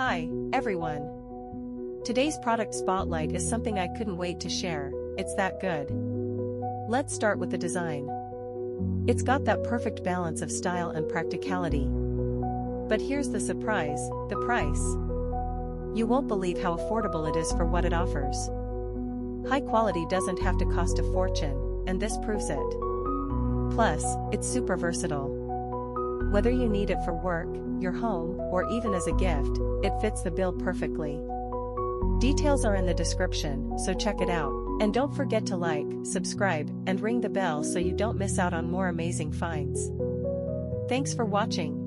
Hi, everyone. Today's product spotlight is something I couldn't wait to share, it's that good. Let's start with the design. It's got that perfect balance of style and practicality. But here's the surprise, the price. You won't believe how affordable it is for what it offers. High quality doesn't have to cost a fortune, and this proves it. Plus, it's super versatile. Whether you need it for work, your home, or even as a gift, it fits the bill perfectly. Details are in the description, so check it out, and don't forget to like, subscribe, and ring the bell so you don't miss out on more amazing finds. Thanks for watching.